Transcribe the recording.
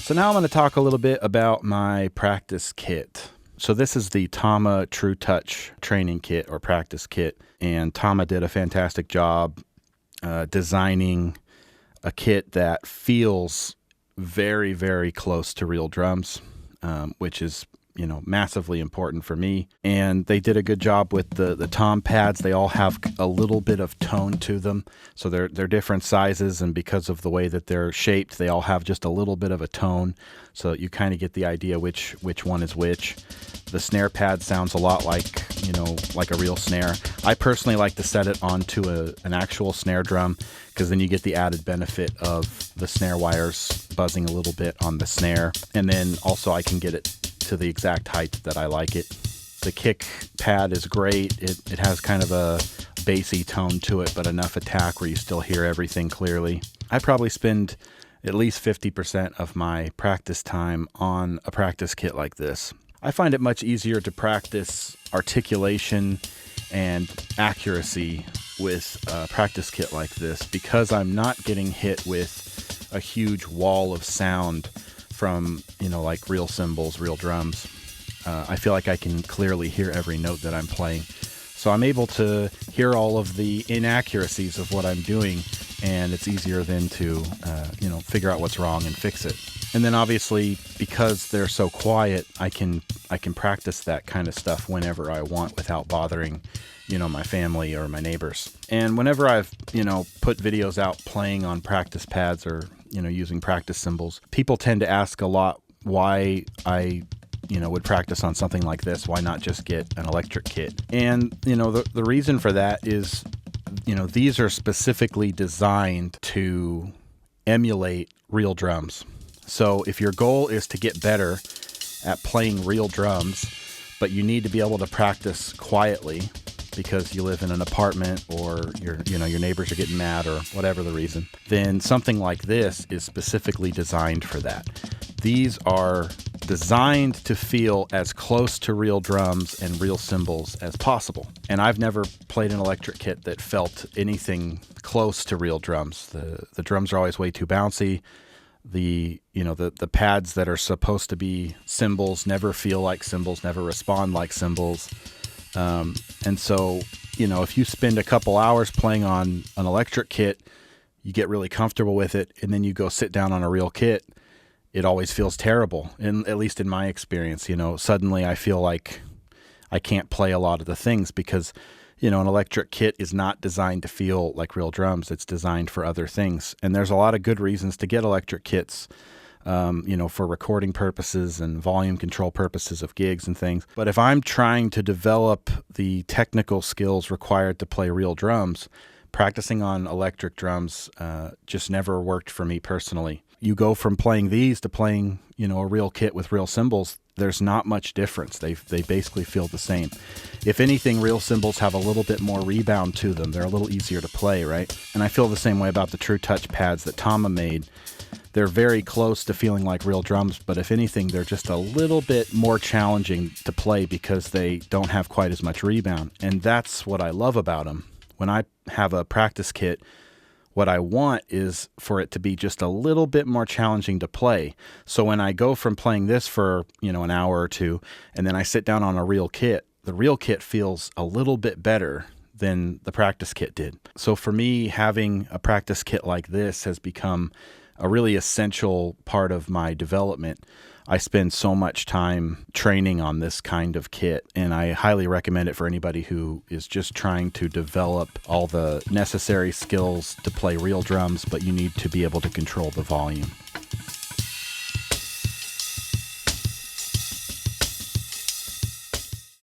So now I'm going to talk a little bit about my practice kit. So this is the TAMA True Touch training kit or practice kit, and TAMA did a fantastic job designing a kit that feels very, very close to real drums, which is massively important for me. And they did a good job with the tom pads. They all have a little bit of tone to them. So they're different sizes, and because of the way that they're shaped, they all have just a little bit of a tone. So you kind of get the idea which one is which. The snare pad sounds a lot like a real snare. I personally like to set it onto an actual snare drum, because then you get the added benefit of the snare wires buzzing a little bit on the snare. And then also I can get it to the exact height that I like it. The kick pad is great. It has kind of a bassy tone to it, but enough attack where you still hear everything clearly. I probably spend at least 50% of my practice time on a practice kit like this. I find it much easier to practice articulation and accuracy with a practice kit like this, because I'm not getting hit with a huge wall of sound from, like real cymbals, real drums. I feel like I can clearly hear every note that I'm playing. So I'm able to hear all of the inaccuracies of what I'm doing, and it's easier then to, figure out what's wrong and fix it. And then obviously, because they're so quiet, I can practice that kind of stuff whenever I want without bothering, my family or my neighbors. And whenever I've, put videos out playing on practice pads or, using practice cymbals, people tend to ask a lot why I would practice on something like this. Why not just get an electric kit? And, the reason for that is, these are specifically designed to emulate real drums. So if your goal is to get better at playing real drums, but you need to be able to practice quietly because you live in an apartment or your neighbors are getting mad or whatever the reason, then something like this is specifically designed for that. These are designed to feel as close to real drums and real cymbals as possible. And I've never played an electric kit that felt anything close to real drums. The drums are always way too bouncy. The pads that are supposed to be cymbals never feel like cymbals, never respond like cymbals. And so, if you spend a couple hours playing on an electric kit, you get really comfortable with it, and then you go sit down on a real kit, it always feels terrible. And at least in my experience, suddenly I feel like I can't play a lot of the things because, an electric kit is not designed to feel like real drums. It's designed for other things. And there's a lot of good reasons to get electric kits, for recording purposes and volume control purposes of gigs and things. But if I'm trying to develop the technical skills required to play real drums, practicing on electric drums just never worked for me personally. You go from playing these to playing, a real kit with real cymbals. There's not much difference. They basically feel the same. If anything, real cymbals have a little bit more rebound to them. They're a little easier to play, right? And I feel the same way about the True Touch pads that TAMA made. They're very close to feeling like real drums, but if anything, they're just a little bit more challenging to play because they don't have quite as much rebound. And that's what I love about them. When I have a practice kit, what I want is for it to be just a little bit more challenging to play. So when I go from playing this for, an hour or two, and then I sit down on a real kit, the real kit feels a little bit better than the practice kit did. So for me, having a practice kit like this has become a really essential part of my development. I spend so much time training on this kind of kit, and I highly recommend it for anybody who is just trying to develop all the necessary skills to play real drums, but you need to be able to control the volume.